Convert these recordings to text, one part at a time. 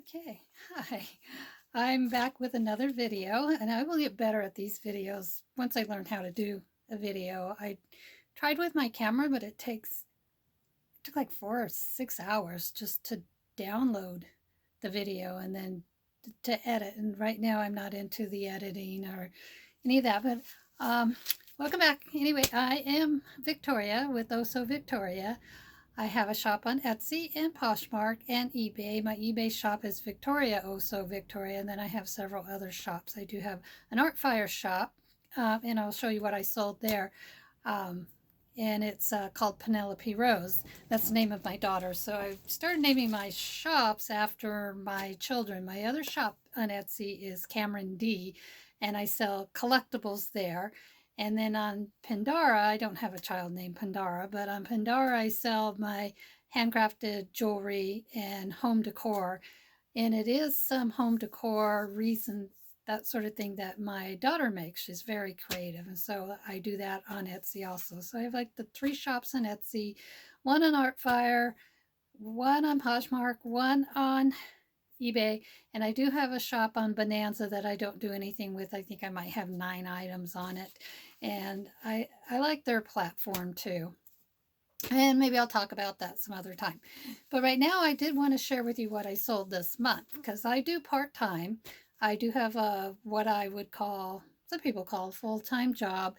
Okay, hi. I'm back with another video, and I will get better at these videos once I learn how to do a video. I tried with my camera, but it took like 4 or 6 hours just to download the video and then to edit. And right now I'm not into the editing or any of that, but welcome back. Anyway, I am Victoria with Oh So Victoria. I have a shop on Etsy and Poshmark and eBay. My eBay shop is Victoria Oh So Victoria, and then I have several other shops. I do have an Artfire shop, and I'll show you what I sold there. Um, and it's called Penelope Rose. That's the name of my daughter. So I started naming my shops after my children. My other shop on Etsy is Cameron D, and I sell collectibles there. And then on Pandora, I don't have a child named Pandora, but on Pandora I sell my handcrafted jewelry and home decor. And it is some home decor, reason, that sort of thing that my daughter makes. She's very creative. And so I do that on Etsy also. So I have like the 3 shops on Etsy, one on Artfire, one on Poshmark, one on eBay, and I do have a shop on Bonanza that I don't do anything with. I think I might have 9 items on it, and I like their platform too. And maybe I'll talk about that some other time. But right now I did want to share with you what I sold this month, because I do part-time. I do have a what I would call, some people call, a full-time job.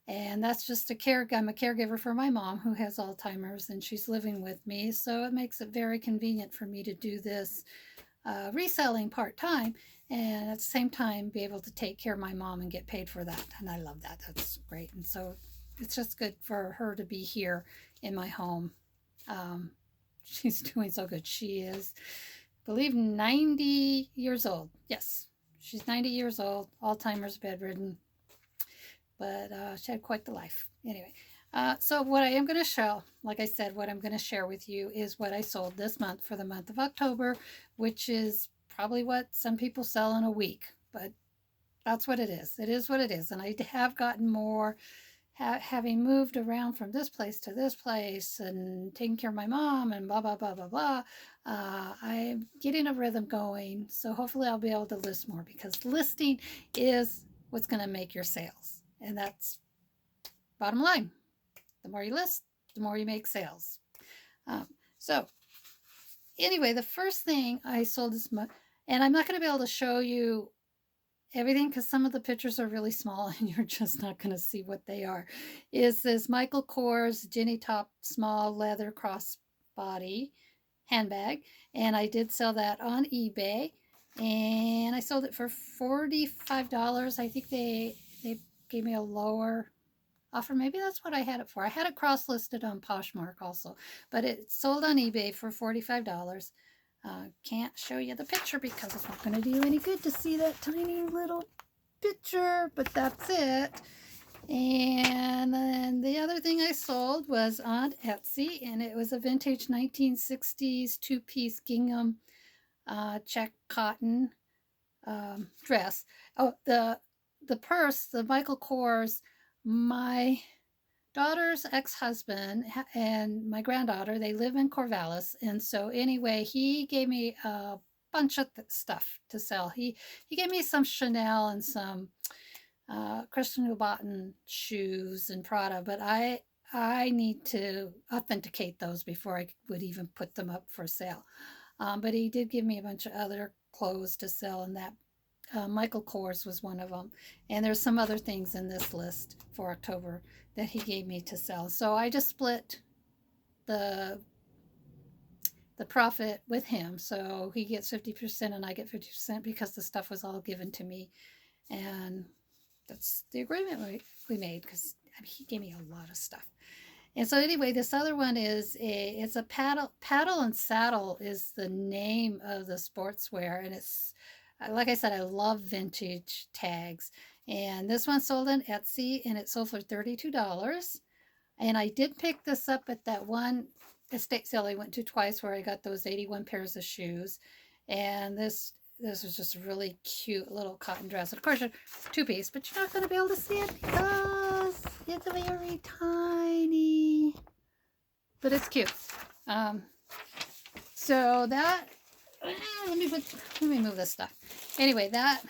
And that's just I'm a caregiver for my mom who has Alzheimer's, and she's living with me. So it makes it very convenient for me to do this reselling part-time, and at the same time be able to take care of my mom and get paid for that. And I love that. That's great. And so it's just good for her to be here in my home. She's doing so good. She is, I believe, 90 years old. Yes, she's 90 years old, Alzheimer's, bedridden, but she had quite the life. Anyway, so what I am going to show, like I said, what I'm going to share with you is what I sold this month for the month of October, which is probably what some people sell in a week, but that's what it is. It is what it is. And I have gotten more, having moved around from this place to this place and taking care of my mom and blah, blah, blah, blah, blah. I'm getting a rhythm going. So hopefully I'll be able to list more, because listing is what's going to make your sales. And that's bottom line. The more you list, the more you make sales. So anyway, the first thing I sold this month, and I'm not going to be able to show you everything because some of the pictures are really small and you're just not going to see what they are, is this Michael Kors Ginny Top small leather crossbody handbag. And I did sell that on eBay, and I sold it for $45. I think they gave me a lower offer. Maybe that's what I had it for. I had it cross listed on Poshmark also, but it sold on eBay for $45. Can't show you the picture because it's not going to do you any good to see that tiny little picture, but that's it. And then the other thing I sold was on Etsy, and it was a vintage 1960s 2-piece gingham check cotton dress. Oh, the purse, the Michael Kors, my daughter's ex-husband and my granddaughter, they live in Corvallis, and so anyway, he gave me a bunch of stuff to sell. He gave me some Chanel and some Christian Louboutin shoes and Prada, but I need to authenticate those before I would even put them up for sale. But he did give me a bunch of other clothes to sell, and that Michael Kors was one of them. And there's some other things in this list for October that he gave me to sell. So I just split the profit with him. So he gets 50% and I get 50% because the stuff was all given to me. And that's the agreement we made, because I mean, he gave me a lot of stuff. And so anyway, this other one is it's a paddle and saddle is the name of the sportswear, and it's, like I said, I love vintage tags. And this one sold on Etsy, and it sold for $32. And I did pick this up at that one estate sale I went to twice where I got those 81 pairs of shoes. And this was just a really cute little cotton dress. And of course, 2-piece, but you're not going to be able to see it because it's very tiny. But it's cute. So that let me move this stuff. Anyway, that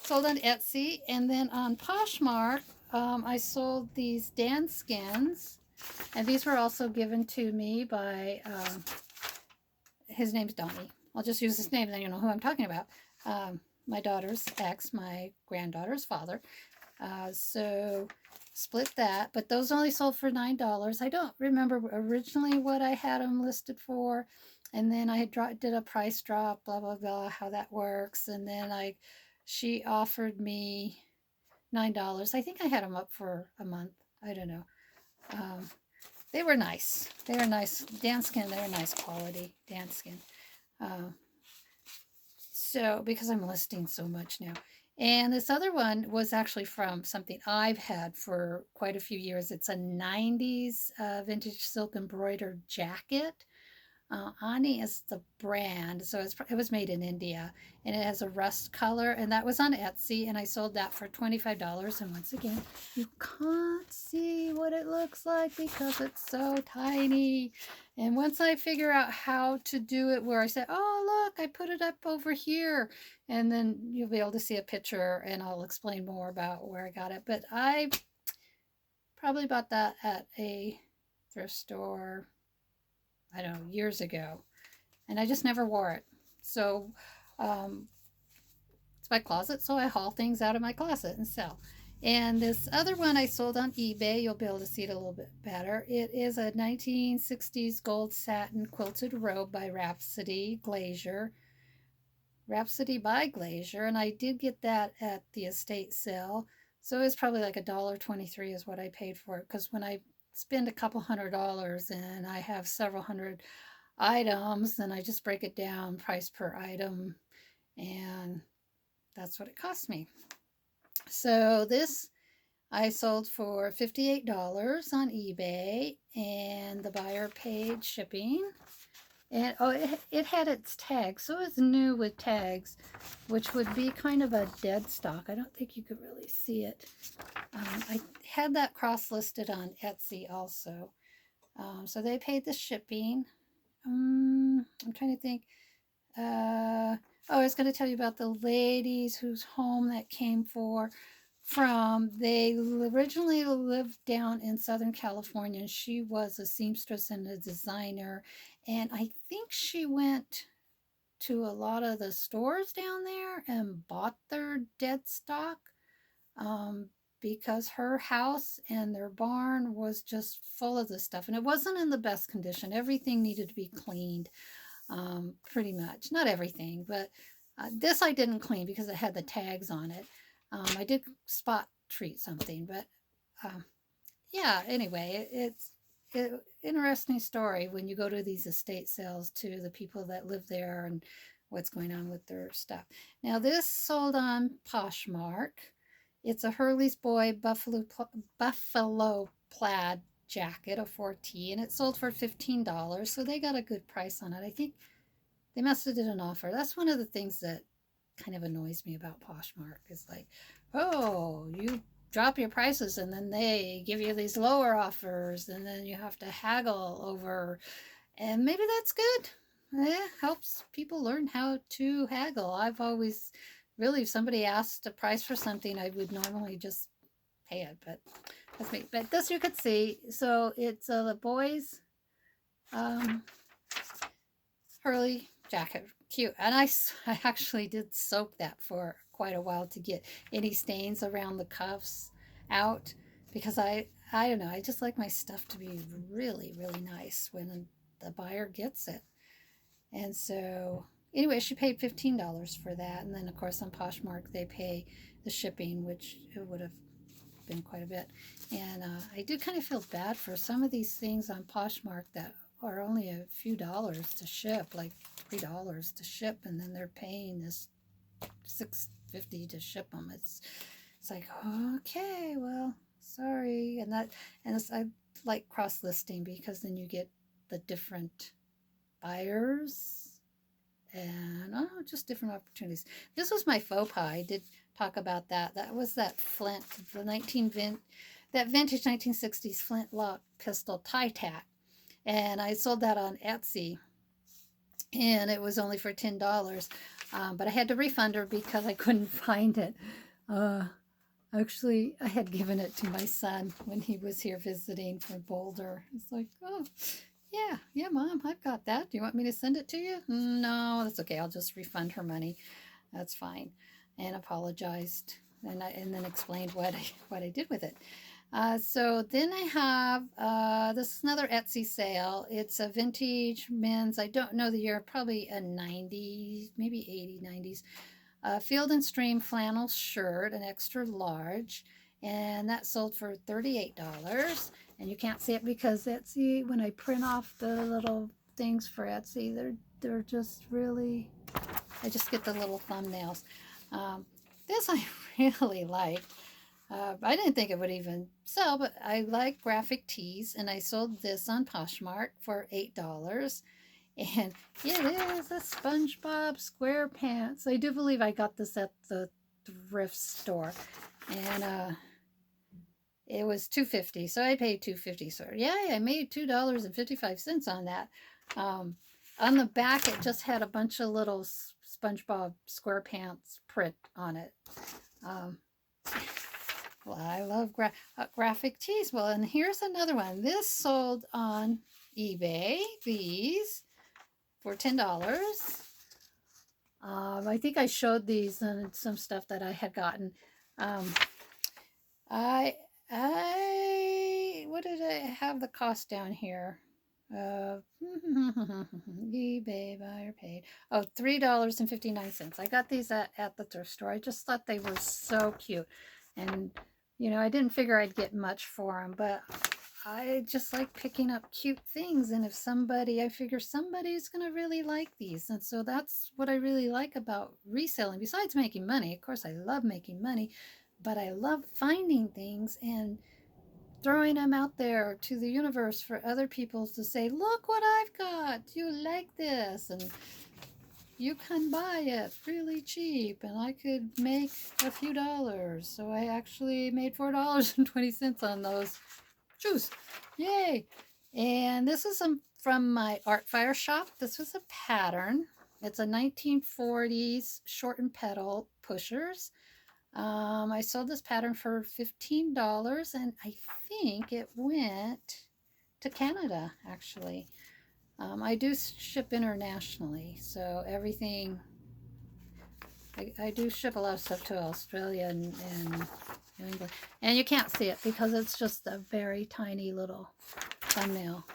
sold on Etsy, and then on Poshmark, I sold these Dan skins, and these were also given to me by his name's Donnie. I'll just use his name, then you know who I'm talking about. My daughter's ex, my granddaughter's father. So split that, but those only sold for $9. I don't remember originally what I had them listed for, and then I did a price drop, blah blah blah, how that works, and then she offered me $9. I think I had them up for a month. I don't know. They were nice. They were nice. Dan skin. They were nice quality Dan skin. So because I'm listing so much now. And this other one was actually from something I've had for quite a few years. It's a 90s vintage silk embroidered jacket. Ani is the brand, so it was made in India, and it has a rust color, and that was on Etsy, and I sold that for $25. And once again, you can't see what it looks like because it's so tiny. And once I figure out how to do it where I say, oh look, I put it up over here, and then you'll be able to see a picture, and I'll explain more about where I got it. But I probably bought that at a thrift store, I don't know, years ago, and I just never wore it. So it's my closet, so I haul things out of my closet and sell. And this other one I sold on eBay. You'll be able to see it a little bit better. It is a 1960s gold satin quilted robe by Rhapsody by Glazier, and I did get that at the estate sale. So it's probably like $1.23 is what I paid for it, because when I spend a couple $100 and I have several hundred items, then I just break it down price per item, and that's what it cost me. So this I sold for $58 on eBay, and the buyer paid shipping. And it had its tags, so it's new with tags, which would be kind of a dead stock. I don't think you could really see it. I had that cross listed on Etsy also. So they paid the shipping. I'm trying to think. I was going to tell you about the ladies whose home that came from. They originally lived down in Southern California, and she was a seamstress and a designer. And I think she went to a lot of the stores down there and bought their dead stock, because her house and their barn was just full of this stuff. And it wasn't in the best condition. Everything needed to be cleaned, pretty much. Not everything, but this I didn't clean because it had the tags on it. I did spot treat something, but yeah, anyway, it's an interesting story when you go to these estate sales, to the people that live there and what's going on with their stuff. Now this sold on Poshmark. It's a Hurley's Boy buffalo plaid jacket, a 4T, and it sold for $15, so they got a good price on it. I think they must have did an offer. That's one of the things that kind of annoys me about Poshmark, is like, oh, you drop your prices and then they give you these lower offers, and then you have to haggle over, and maybe that's good. It helps people learn how to haggle. I've always really, if somebody asked a price for something, I would normally just pay it, but that's me. But this you could see. So it's the boys Hurley jacket. Cute. And I actually did soak that for quite a while to get any stains around the cuffs out, because I don't know, I just like my stuff to be really, really nice when the buyer gets it. And so anyway, she paid $15 for that. And then, of course, on Poshmark, they pay the shipping, which it would have been quite a bit. And I do kind of feel bad for some of these things on Poshmark that are only a few dollars to ship, like $3 to ship, and then they're paying this $6.50 to ship them. It's like, okay, well, sorry. And I like cross-listing, because then you get the different buyers and just different opportunities. This was my faux pas. I did talk about that. That was that flint, that vintage 1960s flintlock pistol tie tack, and I sold that on Etsy. and it was only for $10. But I had to refund her because I couldn't find it. Uh, Actually, I had given it to my son when he was here visiting from Boulder. It's like, oh, yeah, Mom, I've got that. Do you want me to send it to you? No, that's okay. I'll just refund her money. That's fine. And apologized and then explained what I did with it. So then I have this is another Etsy sale. It's a vintage men's, I don't know the year, probably a 90s, maybe 80s, 90s. Field and Stream flannel shirt, an extra large, and that sold for $38. And you can't see it because Etsy, when I print off the little things for Etsy, they're just really, I just get the little thumbnails. This I really liked. I didn't think it would even sell, but I like graphic tees, and I sold this on Poshmark for $8. And it is a SpongeBob SquarePants. I do believe I got this at the thrift store, and it was $2.50, so I paid $2.50. So yeah, I made $2.55 on that. On the back, it just had a bunch of little SpongeBob SquarePants print on it. Well, I love graphic tees. Well, and here's another one. This sold on eBay. These for $10. I think I showed these and some stuff that I had gotten. What did I have the cost down here? eBay buyer paid. Oh, $3.59. I got these at the thrift store. I just thought they were so cute. And, you know, I didn't figure I'd get much for them, but I just like picking up cute things. And if I figure somebody's going to really like these. And so that's what I really like about reselling. Besides making money, of course, I love making money, but I love finding things and throwing them out there to the universe for other people to say, look what I've got. You like this? And you can buy it really cheap, and I could make a few dollars. So I actually made $4.20 on those shoes. Yay! And this is from my Artfire shop. This was a pattern. It's a 1940s shortened pedal pushers. I sold this pattern for $15, and I think it went to Canada, actually. I do ship internationally, so everything, I do ship a lot of stuff to Australia and New England. And you can't see it because it's just a very tiny little thumbnail.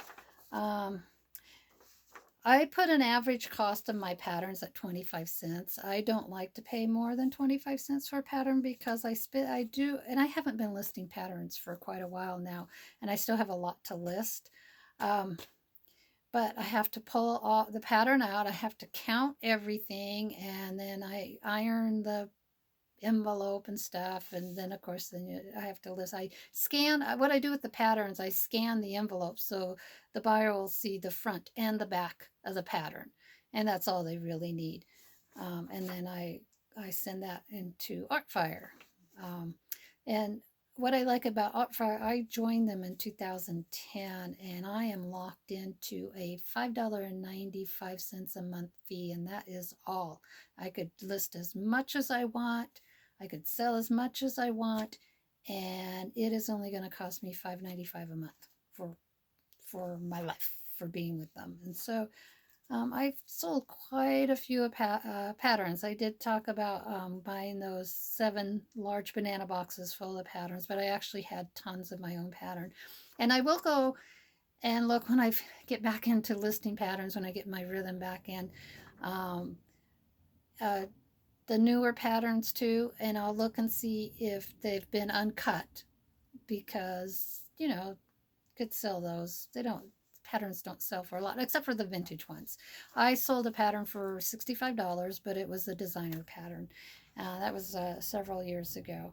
I put an average cost of my patterns at 25 cents. I don't like to pay more than 25 cents for a pattern because I do, and I haven't been listing patterns for quite a while now, and I still have a lot to list. But I have to pull all the pattern out. I have to count everything, and then I iron the envelope and stuff, and then of course I have to list. I scan what I do with the patterns. I scan the envelope so the buyer will see the front and the back of the pattern, and that's all they really need. And then I send that into Artfire. And what I like about Artfire, I joined them in 2010, and I am locked into a $5.95 a month fee, and that is all. I could list as much as I want. I could sell as much as I want, and it is only going to cost me $5.95 a month for my life, for being with them. And so I've sold quite a few patterns. I did talk about buying those 7 large banana boxes full of patterns, but I actually had tons of my own pattern. And I will go and look when I get back into listing patterns, when I get my rhythm back in. The newer patterns too, and I'll look and see if they've been uncut, because, you know, could sell those. Patterns don't sell for a lot, except for the vintage ones. I sold a pattern for $65, but it was a designer pattern. That was several years ago.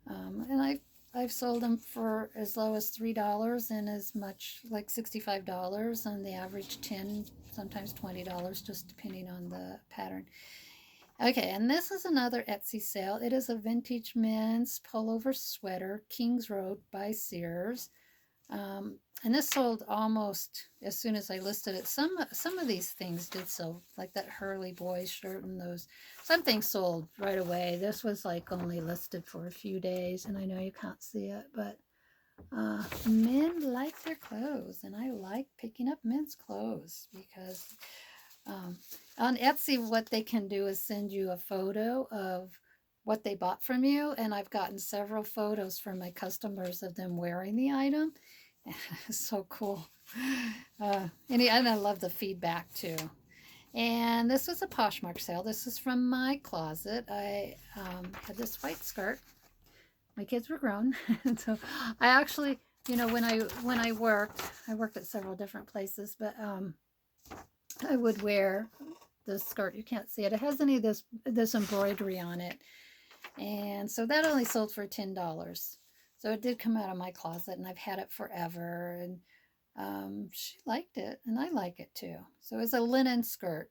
And I've sold them for as low as $3 and as much like $65, and the average $10, sometimes $20, just depending on the pattern. Okay, and this is another Etsy sale. It is a vintage men's pullover sweater, Kings Road by Sears. And this sold almost as soon as I listed it. Some of these things did sell, like that Hurley Boys shirt and those. Some things sold right away. This was like only listed for a few days, and I know you can't see it, but men like their clothes, and I like picking up men's clothes because on Etsy, what they can do is send you a photo of what they bought from you, and I've gotten several photos from my customers of them wearing the item. It's so cool. And I love the feedback too. And this was a Poshmark sale. This is from my closet. I had this white skirt. My kids were grown, and so I actually, when I worked at several different places, but I would wear the skirt. You can't see it. It has any of this embroidery on it, and so that only sold for $10. So it did come out of my closet, and I've had it forever. And she liked it, and I like it too. So it's a linen skirt.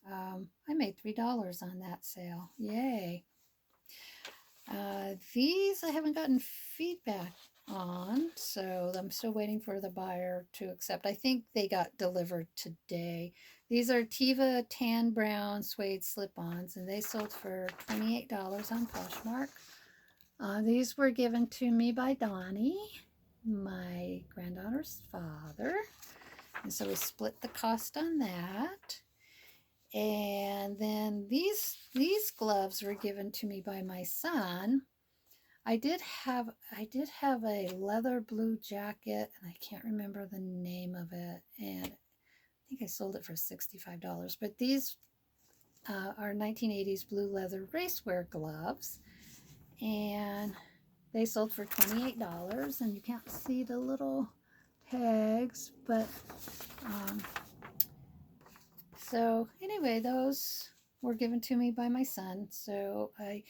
I made $3 on that sale. Yay! These I haven't gotten feedback on, so I'm still waiting for the buyer to accept. I think they got delivered today. These are Tiva tan brown suede slip-ons, and they sold for $28 on Poshmark. These were given to me by Donnie, my granddaughter's father, and so we split the cost on that. And then these gloves were given to me by my son. I did have a leather blue jacket, and I can't remember the name of it, and I think I sold it for $65. But these are 1980s blue leather racewear gloves, and they sold for $28. And you can't see the little tags, but so anyway, those were given to me by my son. So I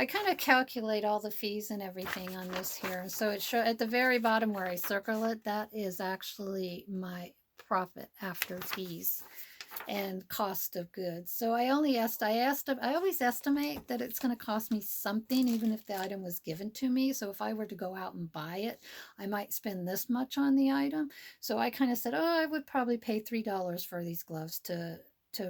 kind of calculate all the fees and everything on this here. And so it show at the very bottom where I circle it, that is actually my profit after fees and cost of goods. So I always estimate that it's going to cost me something, even if the item was given to me. So if I were to go out and buy it, I might spend this much on the item. So I kind of said, oh, I would probably pay $3 for these gloves to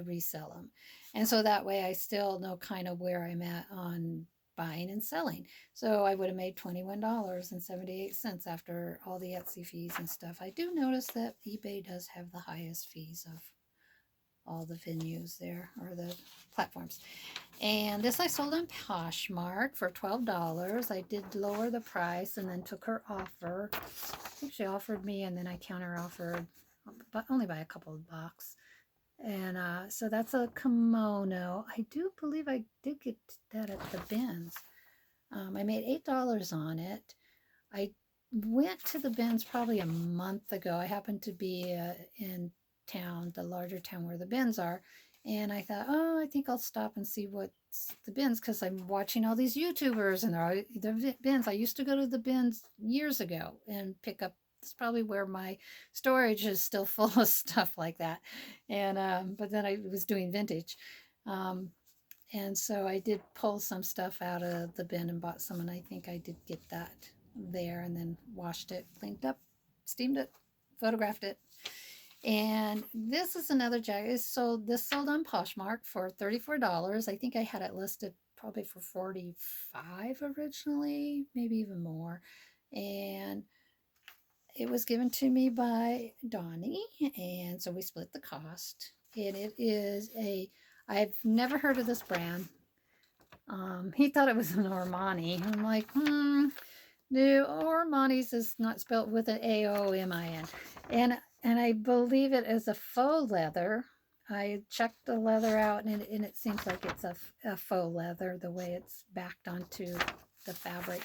resell them. And so that way I still know kind of where I'm at on buying and selling. So I would have made $21.78 after all the Etsy fees and stuff. I do notice that eBay does have the highest fees of all the venues there, or the platforms. And this I sold on Poshmark for $12. I did lower the price and then took her offer. I think she offered me, and then I counter offered, but only by a couple of bucks. And so that's a kimono. I do believe I did get that at the bins. I made $8 on it. I went to the bins probably a month ago. I happened to be in town, the larger town where the bins are, and I thought, oh, I think I'll stop and see what's the bins, because I'm watching all these YouTubers and the bins. I used to go to the bins years ago and pick up. It's probably where my storage is still full of stuff like that. And but then I was doing vintage. And so I did pull some stuff out of the bin and bought some, and I think I did get that there, and then washed it, cleaned up, steamed it, photographed it. And this is another jacket. This sold on Poshmark for $34. I think I had it listed probably for $45 originally, maybe even more. And it was given to me by Donnie, and so we split the cost. And it is I've never heard of this brand. He thought it was an Armani. I'm like, no, Armani's is not spelled with an A-O-M-I-N. And I believe it is a faux leather. I checked the leather out, and it seems like it's a faux leather, the way it's backed onto the fabric.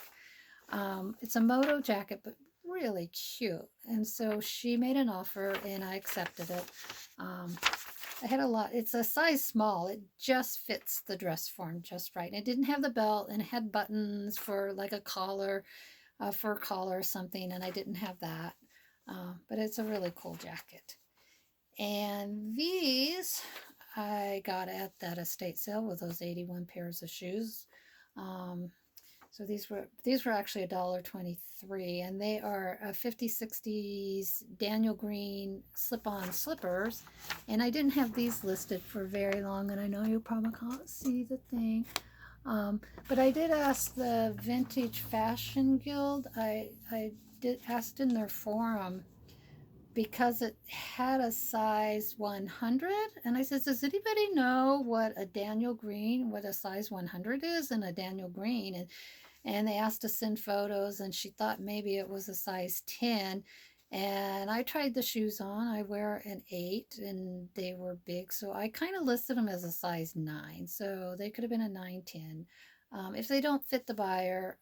It's a moto jacket, but really cute. And so she made an offer, and I accepted it. I had a lot. It's a size small. It just fits the dress form just right. It didn't have the belt, and it had buttons for like a collar, a fur collar or something, and I didn't have that. But it's a really cool jacket. And these I got at that estate sale with those 81 pairs of shoes. So these were actually $1.23, and they are 50/60s Daniel Green slip-on slippers. And I didn't have these listed for very long, and I know you probably can't see the thing. But I did ask the Vintage Fashion Guild. I did asked in their forum because it had a size 100, and I said, does anybody know what a size 100 is in a Daniel Green? And they asked to send photos, and she thought maybe it was a size 10. And I tried the shoes on. I wear an 8, and they were big, so I kind of listed them as a size 9. So they could have been a 9, 10. If they don't fit the buyer,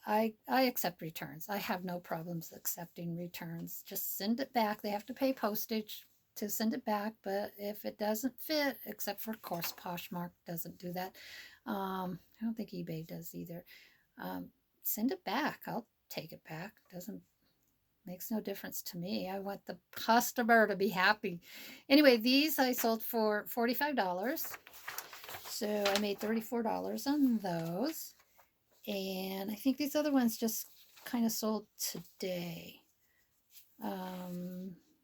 I accept returns. I have no problems accepting returns. Just send it back. They have to pay postage to send it back, but if it doesn't fit, except for, of course, Poshmark doesn't do that. I don't think eBay does either. Send it back. I'll take it back. Makes no difference to me. I want the customer to be happy. Anyway, these I sold for $45. So I made $34 on those. And I think these other ones just kind of sold today.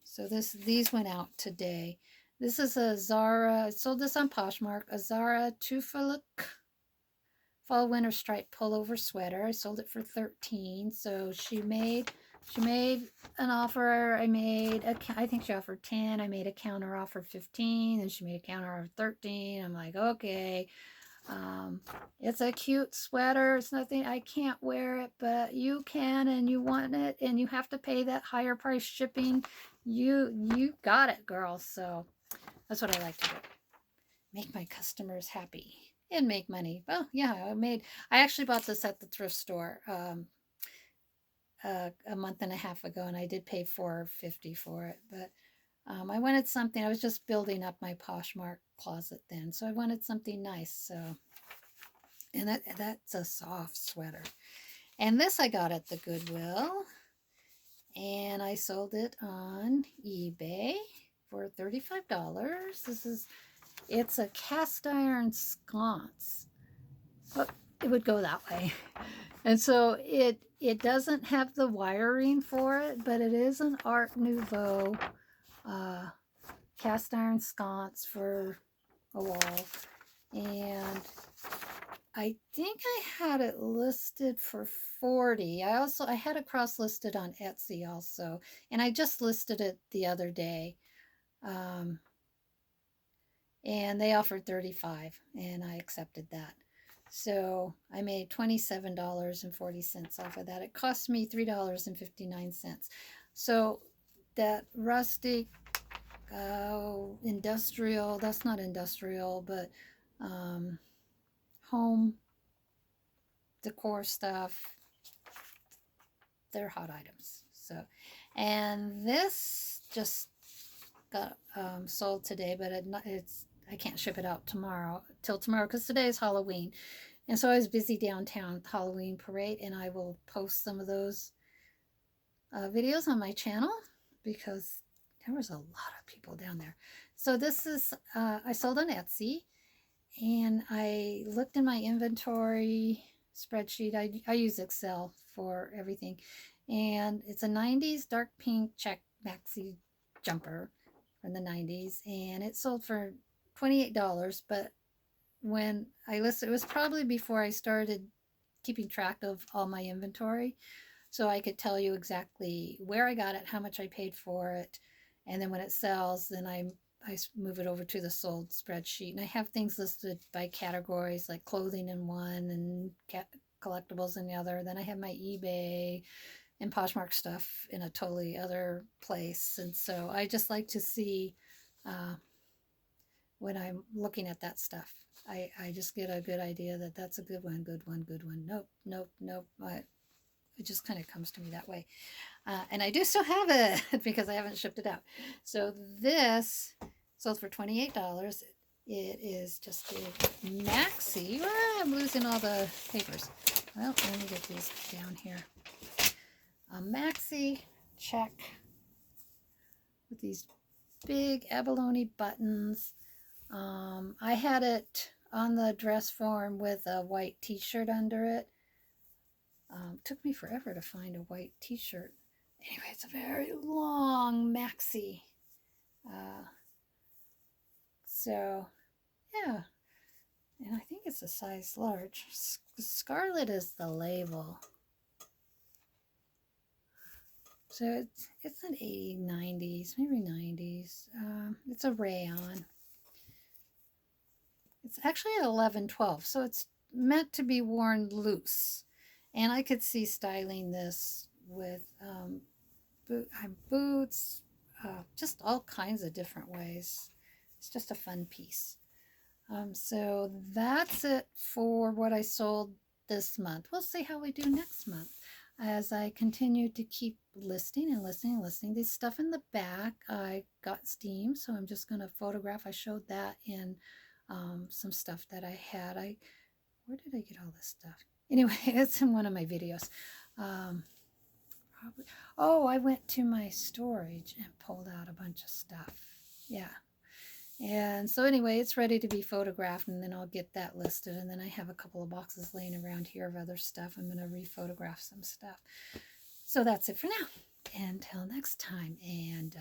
So these went out today. This is a Zara, I sold this on Poshmark, a Zara Tufaluk fall winter striped pullover sweater. I sold it for $13. So she made an offer. I think she offered 10. I made a counter offer 15, and she made a counter offer 13. I'm like, okay. It's a cute sweater. It's nothing, I can't wear it, but you can, and you want it, and you have to pay that higher price shipping. You got it, girl. So that's what I like to do. Make my customers happy and make money. Well, yeah, I actually bought this at the thrift store a month and a half ago, and I did pay $4.50 for it, but I wanted something. I was just building up my Poshmark closet then, so I wanted something nice. So, and that's a soft sweater. And this I got at the Goodwill, and I sold it on eBay for $35. It's a cast iron sconce, but it would go that way. And so it doesn't have the wiring for it, but it is an Art Nouveau cast iron sconce for a wall. And I think I had it listed for $40. I had it cross listed on Etsy also, and I just listed it the other day. And they offered $35, and I accepted that. So I made $27.40 off of that. It cost me $3.59. So that rustic industrial, that's not industrial, but home decor stuff, they're hot items. So, and this just got sold today, but I can't ship it out till tomorrow, because today is Halloween. And so I was busy downtown with Halloween parade, and I will post some of those videos on my channel, because there was a lot of people down there. So this is, I sold on Etsy, and I looked in my inventory spreadsheet. I use Excel for everything. And it's a 90s dark pink check maxi jumper from the 90s, and it sold for $28. But when I listed, it was probably before I started keeping track of all my inventory, so I could tell you exactly where I got it, how much I paid for it, and then when it sells, then I move it over to the sold spreadsheet. And I have things listed by categories, like clothing in one and collectibles in the other. Then I have my eBay and Poshmark stuff in a totally other place. And so I just like to see when I'm looking at that stuff, I just get a good idea that that's a good one, good one, good one. Nope, nope, nope. It just kind of comes to me that way. And I do still have it because I haven't shipped it out. So this sold for $28. It is just a maxi. I'm losing all the papers. Well, let me get these down here. A maxi check with these big abalone buttons. I had it on the dress form with a white t-shirt under it, Took me forever to find a white t-shirt. Anyway, it's a very long maxi. So, yeah. And I think it's a size large. Scarlet is the label. So it's an 80s, 90s, maybe 90s. It's a rayon. It's actually an 11-12, so it's meant to be worn loose. And I could see styling this with boots, just all kinds of different ways. It's just a fun piece. So that's it for what I sold this month. We'll see how we do next month as I continue to keep listing and listing and listing. This stuff in the back, I got steam, so I'm just going to photograph. I showed that in some stuff that I had. Where did I get all this stuff? Anyway, it's in one of my videos. Oh, I went to my storage and pulled out a bunch of stuff. Yeah. And so anyway, it's ready to be photographed, and then I'll get that listed. And then I have a couple of boxes laying around here of other stuff. I'm going to rephotograph some stuff. So that's it for now. Until next time. And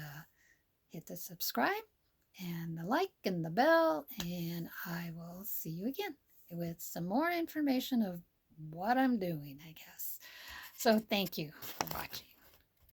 hit the subscribe and the like and the bell. And I will see you again with some more information of what I'm doing, I guess. So thank you for watching.